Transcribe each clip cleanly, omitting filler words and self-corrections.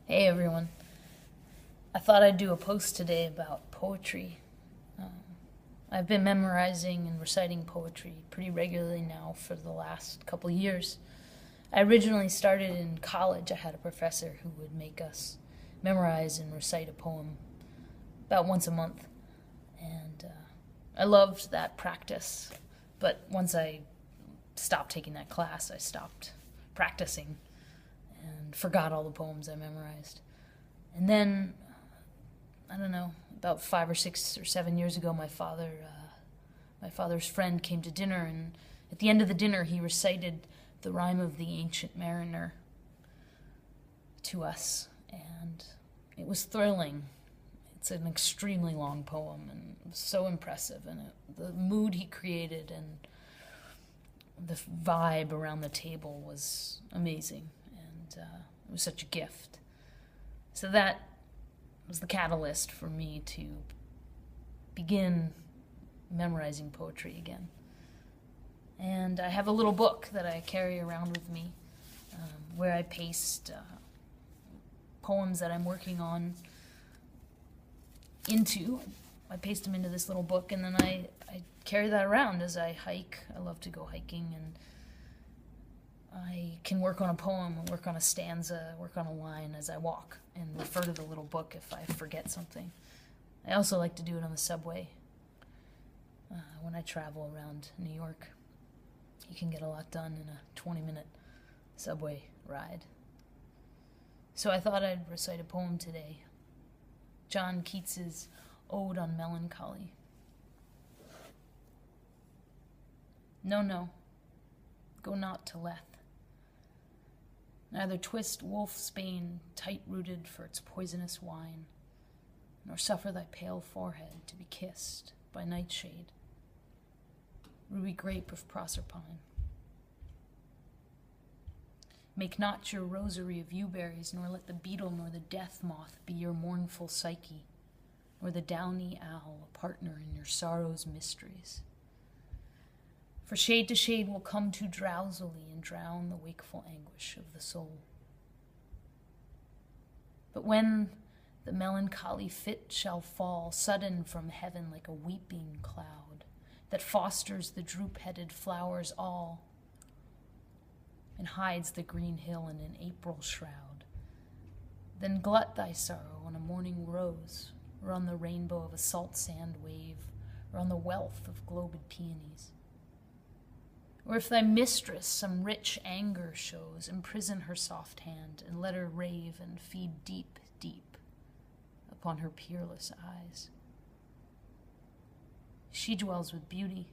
Hey everyone. I thought I'd do a post today about poetry. I've been memorizing and reciting poetry pretty regularly now for the last couple years. I originally started in college. I had a professor who would make us memorize and recite a poem about once a month. And I loved that practice. But once I stopped taking that class, I stopped practicing and forgot all the poems I memorized. And then, I don't know, about 5 or 6 or 7 years ago, my father's friend came to dinner, and at the end of the dinner, he recited the rhyme of the Ancient Mariner to us, and it was thrilling. It's an extremely long poem, and it was so impressive, and the mood he created and the vibe around the table was amazing, and it was such a gift. So that was the catalyst for me to begin memorizing poetry again. And I have a little book that I carry around with me where I paste poems that I'm working on into. I paste them into this little book, and then I carry that around as I hike. I love to go hiking, and I can work on a poem, work on a stanza, work on a line as I walk, and refer to the little book if I forget something. I also like to do it on the subway when I travel around New York. You can get a lot done in a 20-minute subway ride. So I thought I'd recite a poem today. John Keats's Ode on Melancholy. No, no, go not to Lethe. Neither twist wolf's bane tight-rooted for its poisonous wine, nor suffer thy pale forehead to be kissed by nightshade, ruby grape of Proserpine. Make not your rosary of yewberries, nor let the beetle nor the death moth be your mournful Psyche, nor the downy owl a partner in your sorrow's mysteries. For shade to shade will come too drowsily and drown the wakeful anguish of the soul. But when the melancholy fit shall fall sudden from heaven like a weeping cloud that fosters the droop-headed flowers all and hides the green hill in an April shroud, then glut thy sorrow on a morning rose, or on the rainbow of a salt sand wave, or on the wealth of globed peonies. Or if thy mistress some rich anger shows, imprison her soft hand, and let her rave and feed deep, deep upon her peerless eyes. She dwells with beauty,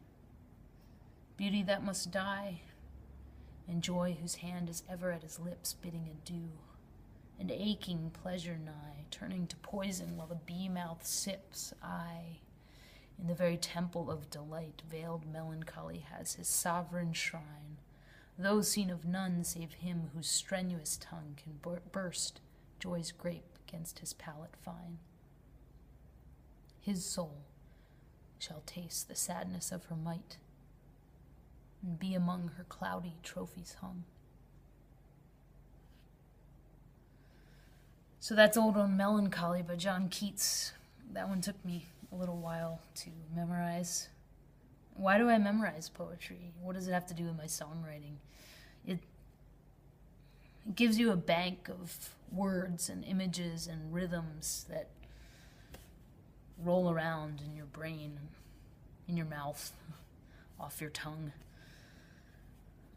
beauty that must die, and joy whose hand is ever at his lips bidding adieu, and aching pleasure nigh, turning to poison while the bee-mouth sips, aye, in the very temple of delight, veiled melancholy has his sovereign shrine, though seen of none save him whose strenuous tongue can burst joy's grape against his palate fine. His soul shall taste the sadness of her might, and be among her cloudy trophies hung. So that's Ode on Melancholy by John Keats. That one took me a little while to memorize. Why do I memorize poetry? What does it have to do with my songwriting? It gives you a bank of words and images and rhythms that roll around in your brain, in your mouth, off your tongue.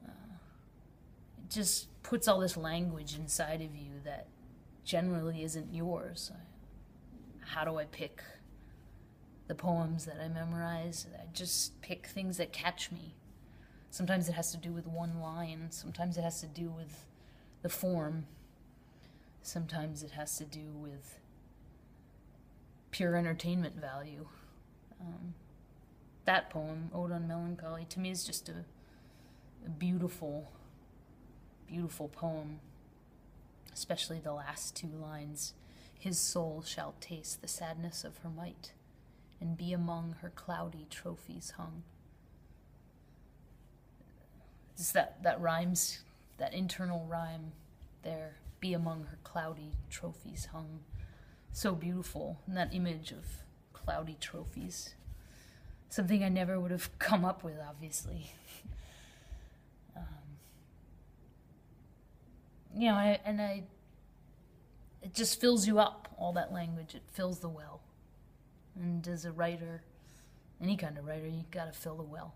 It just puts all this language inside of you that generally isn't yours. How do I pick the poems that I memorize? I just pick things that catch me. Sometimes it has to do with one line. Sometimes it has to do with the form. Sometimes it has to do with pure entertainment value. That poem, Ode on Melancholy, to me is just a beautiful, beautiful poem, especially the last two lines. His soul shall taste the sadness of her might, and be among her cloudy trophies hung. Just that rhymes, that internal rhyme there, be among her cloudy trophies hung. So beautiful, and that image of cloudy trophies. Something I never would have come up with, obviously. It just fills you up, all that language. It fills the well. And as a writer, any kind of writer, you gotta fill the well.